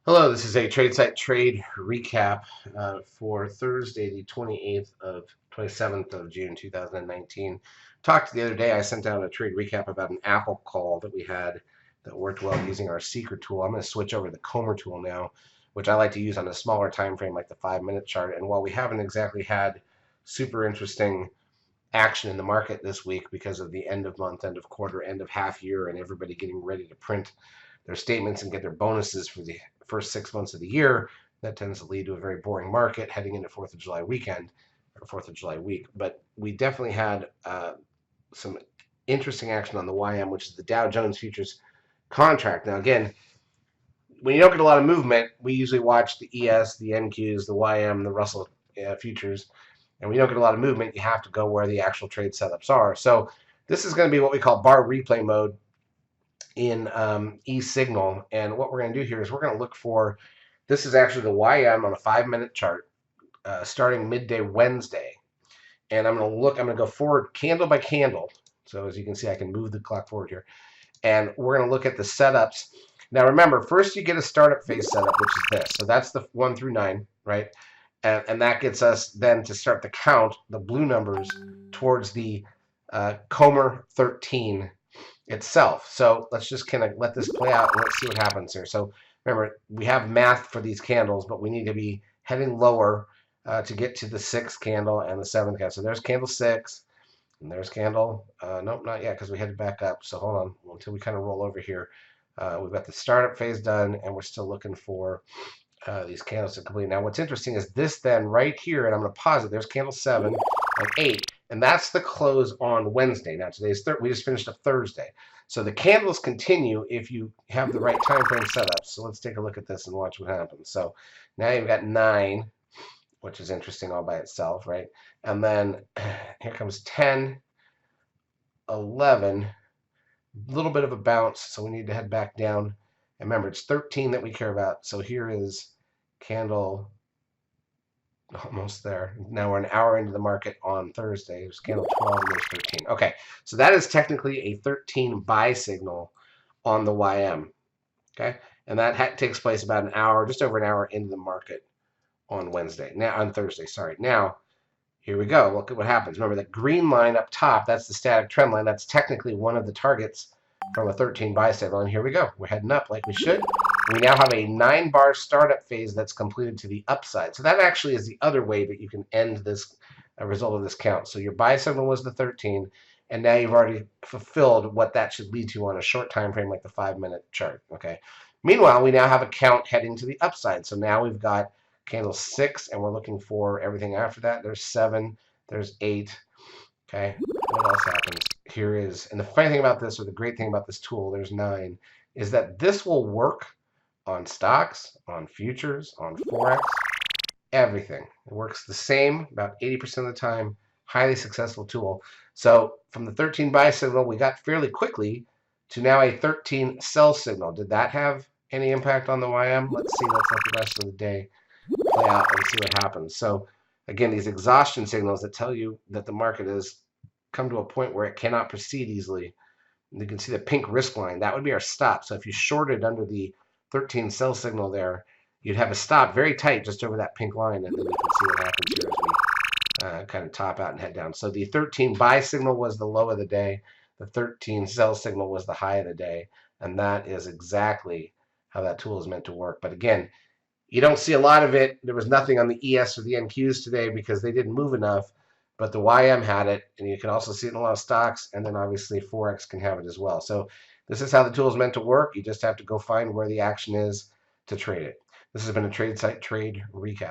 Hello, this is a TradeSite trade recap for Thursday, the 27th of June, 2019. Talked the other day, I sent out a trade recap about an Apple call that we had that worked well using our secret tool. I'm going to switch over to the Comer tool now, which I like to use on a smaller time frame like the 5-minute chart. And while we haven't exactly had super interesting action in the market this week because of the end of month, end of quarter, end of half year, and everybody getting ready to print their statements and get their bonuses for the first 6 months of the year. That tends to lead to a very boring market heading into 4th of July weekend or 4th of July week. But we definitely had some interesting action on the YM, which is the Dow Jones Futures contract. Now, again, when you don't get a lot of movement, we usually watch the ES, the NQs, the YM, the Russell futures. And when you don't get a lot of movement, you have to go where the actual trade setups are. So this is going to be what we call bar replay mode in eSignal. And what we're going to do here is we're going to look for, this is actually the YM on a 5-minute chart starting midday Wednesday. And I'm going to go forward candle by candle. So as you can see, I can move the clock forward here. And we're going to look at the setups. Now remember, first you get a startup phase setup, which is this. So that's the 1 through 9, right? And that gets us then to start to count the blue numbers towards the Comer 13 itself. So let's just kind of let this play out and let's see what happens here. So remember, we have math for these candles, but we need to be heading lower to get to the 6th candle and the 7th candle. So there's candle 6, and there's candle, nope, not yet because we headed back up. So hold on until we kind of roll over here. We've got the startup phase done, and we're still looking for these candles to complete. Now, what's interesting is this then right here, and I'm going to pause it. There's candle 7 and 8, and that's the close on Wednesday. Now, today's we just finished a Thursday. So the candles continue if you have the right time frame setup. So let's take a look at this and watch what happens. So now you've got 9, which is interesting all by itself, right? And then here comes 10, 11, a little bit of a bounce, so we need to head back down. And remember, it's 13 that we care about. So here is candle almost there. Now we're an hour into the market on Thursday. There's candle 12 and there's 13. Okay, so that is technically a 13 buy signal on the YM. Okay, and that takes place about an hour, just over an hour into the market on Wednesday. Now on Thursday, sorry. Now here we go. Look at what happens. Remember that green line up top, that's the static trend line. That's technically one of the targets from a 13 buy signal. And here we go. We're heading up like we should. We now have a 9-bar startup phase that's completed to the upside. So that actually is the other way that you can end this result of this count. So your buy signal was the 13, and now you've already fulfilled what that should lead to on a short time frame like the 5-minute chart. Okay. Meanwhile, we now have a count heading to the upside. So now we've got candle 6, and we're looking for everything after that. There's 7, there's 8. Okay, what else happens? Here is, and the funny thing about this, or the great thing about this tool, there's 9, is that this will work on stocks, on futures, on Forex, everything. It works the same about 80% of the time. Highly successful tool. So from the 13 buy signal, we got fairly quickly to now a 13 sell signal. Did that have any impact on the YM? Let's see. Let's let the rest of the day play out and see what happens. So again, these exhaustion signals that tell you that the market has come to a point where it cannot proceed easily. And you can see the pink risk line. That would be our stop. So if you shorted under the 13 sell signal there, you'd have a stop very tight just over that pink line, and then you can see what happens here as we kind of top out and head down. So the 13 buy signal was the low of the day. The 13 sell signal was the high of the day. And that is exactly how that tool is meant to work. But again, you don't see a lot of it. There was nothing on the ES or the NQs today because they didn't move enough, but the YM had it, and you can also see it in a lot of stocks, and then obviously Forex can have it as well. So this is how the tool is meant to work. You just have to go find where the action is to trade it. This has been a TradeSite Trade Recap.